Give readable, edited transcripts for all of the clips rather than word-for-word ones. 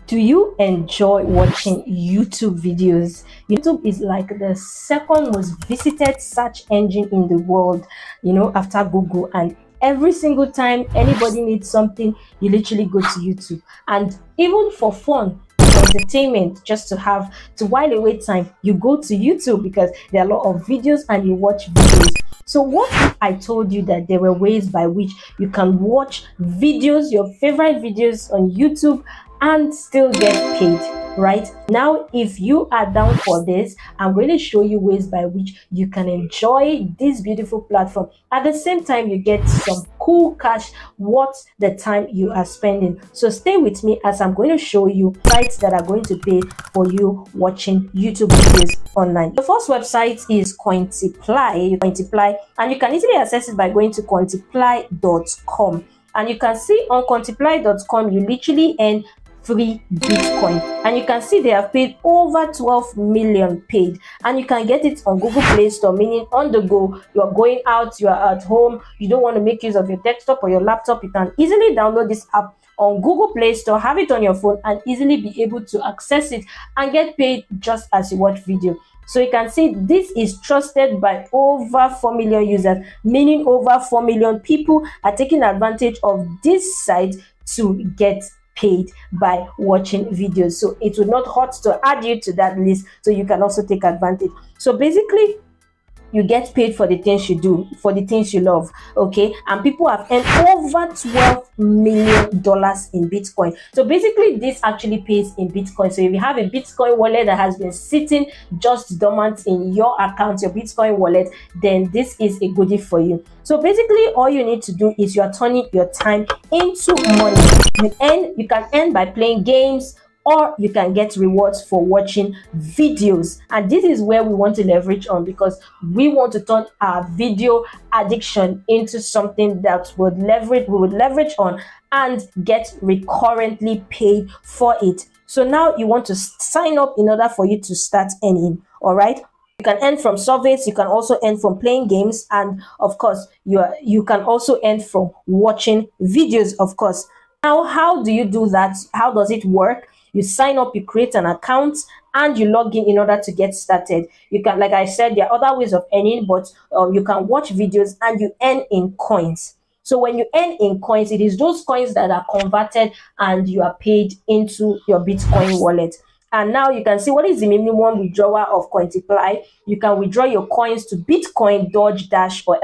Do you enjoy watching YouTube videos? YouTube is like the second most visited search engine in the world, after Google. And every single time anybody needs something, you literally go to YouTube. And even for fun, entertainment, just to while away time, you go to YouTube because there are a lot of videos and you watch videos. So what if I told you that there were ways by which you can watch videos, your favorite videos on YouTube, and still get paid? Right now, if you are down for this, I'm going to show you ways by which you can enjoy this beautiful platform. At the same time, you get some cool cash worth the time you are spending. So stay with me as I'm going to show you sites that are going to pay for you watching YouTube videos online. The first website is Cointiply, and you can easily access it by going to Cointiply.com. And you can see on Cointiply.com, you literally earn free Bitcoin, and you can see they have paid over 12 million paid, and you can get it on Google Play Store, meaning on the go. You are going out, you are at home, you don't want to make use of your desktop or your laptop, you can easily download this app on Google Play Store, have it on your phone, and easily be able to access it and get paid just as you watch video. So you can see this is trusted by over 4 million users, meaning over 4 million people are taking advantage of this site to get paid by watching videos. So it would not hurt to add you to that list so you can also take advantage. So basically, you get paid for the things you do, for the things you love, okay? And people have earned over $12 million in Bitcoin. So basically, this actually pays in Bitcoin. So if you have a Bitcoin wallet that has been sitting just dormant in your account, your Bitcoin wallet, then this is a goodie for you. So basically, all you need to do is you're turning your time into money. You can earn by playing games, or you can get rewards for watching videos. And this is where we want to leverage on, because we want to turn our video addiction into something that we would leverage on and get recurrently paid for it. So now you want to sign up in order for you to start earning. All right. You can earn from surveys, you can also earn from playing games, and of course, you can also earn from watching videos, of course. Now, how do you do that? How does it work? You sign up, you create an account, and you log in order to get started. You can, like I said, there are other ways of earning, but you can watch videos and you earn in coins. So when you earn in coins, it is those coins that are converted and you are paid into your Bitcoin wallet. And now you can see what is the minimum withdrawal of Cointiply. You can withdraw your coins to Bitcoin, Doge, Dash, or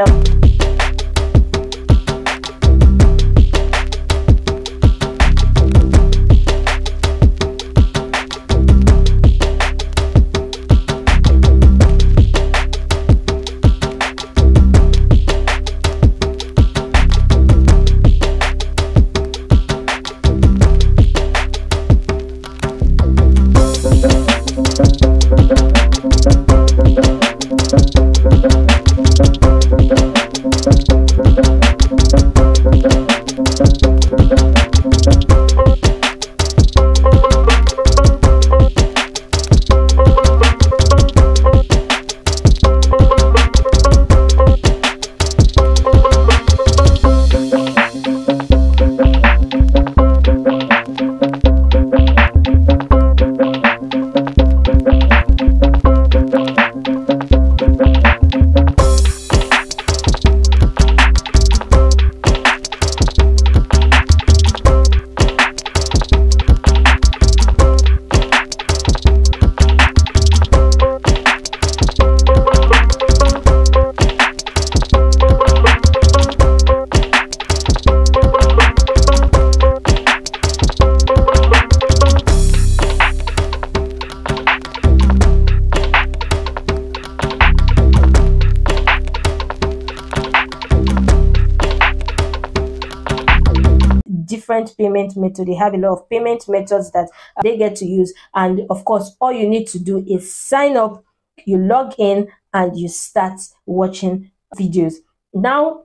different payment method. They have a lot of payment methods that they get to use, and of course, all you need to do is sign up, you log in, and you start watching videos. Now,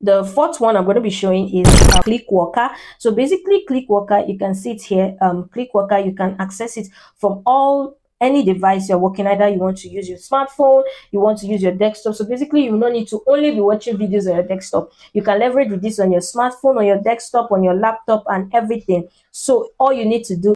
the fourth one I'm going to be showing is Clickworker. So basically, Clickworker, you can see it here. Clickworker, you can access it from all any device you're working. Either you want to use your smartphone, you want to use your desktop. So basically, you don't need to only be watching videos on your desktop. You can leverage with this on your smartphone, on your desktop, on your laptop, and everything. So all you need to do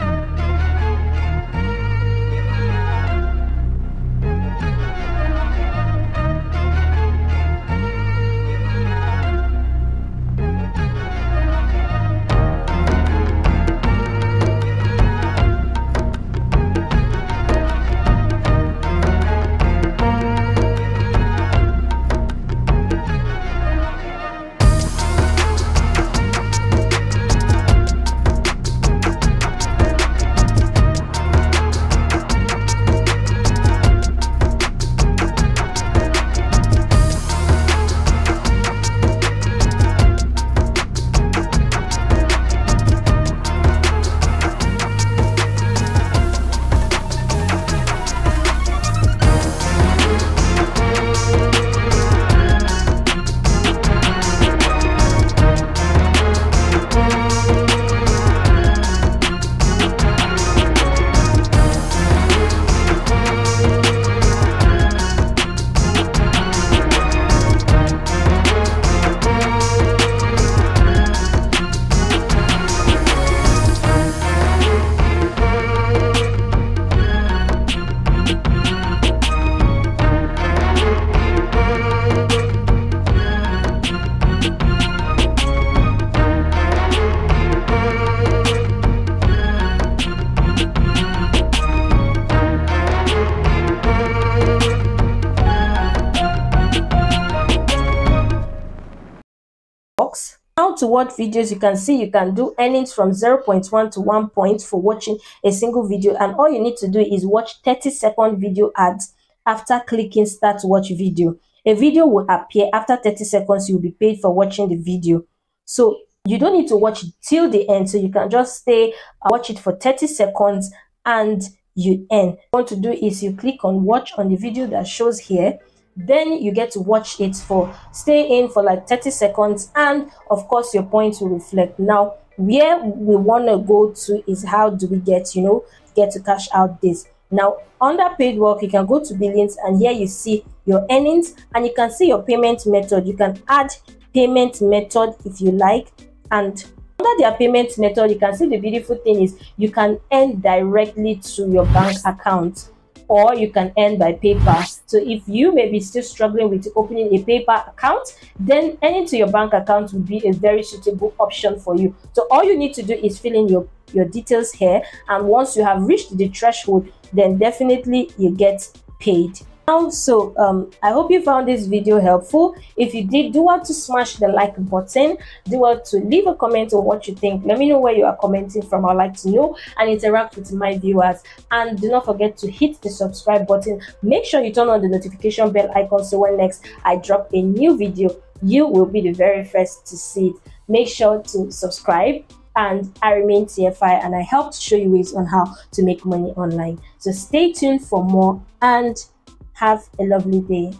box. How to watch videos, you can see you can do earnings from 0.1 to 1 point for watching a single video, and all you need to do is watch 30-second video ads. After clicking start watch video, a video will appear. After 30 seconds you'll be paid for watching the video. So you don't need to watch till the end, so you can just stay watch it for 30 seconds and you earn. What you want to do is you click on watch on the video that shows here. Then you get to watch it for stay in for like 30 seconds, and of course your points will reflect. Now where we want to go to is how do we get to cash out this. Now under paid work, you can go to billings, and here you see your earnings, and you can see your payment method. You can add payment method if you like, and under their payment method, you can see the beautiful thing is you can earn directly to your bank account, or you can earn by PayPal. So if you may be still struggling with opening a PayPal account, then earning to your bank account would be a very suitable option for you. So all you need to do is fill in your details here, and once you have reached the threshold, then definitely you get paid. So I hope you found this video helpful. If you did, do want to smash the like button, do want to leave a comment on what you think. Let me know where you are commenting from. I'd like to know and interact with my viewers. And do not forget to hit the subscribe button. Make sure you turn on the notification bell icon, so when next I drop a new video, you will be the very first to see it. Make sure to subscribe. And I remain TFI, and I help to show you ways on how to make money online. So stay tuned for more, and have a lovely day.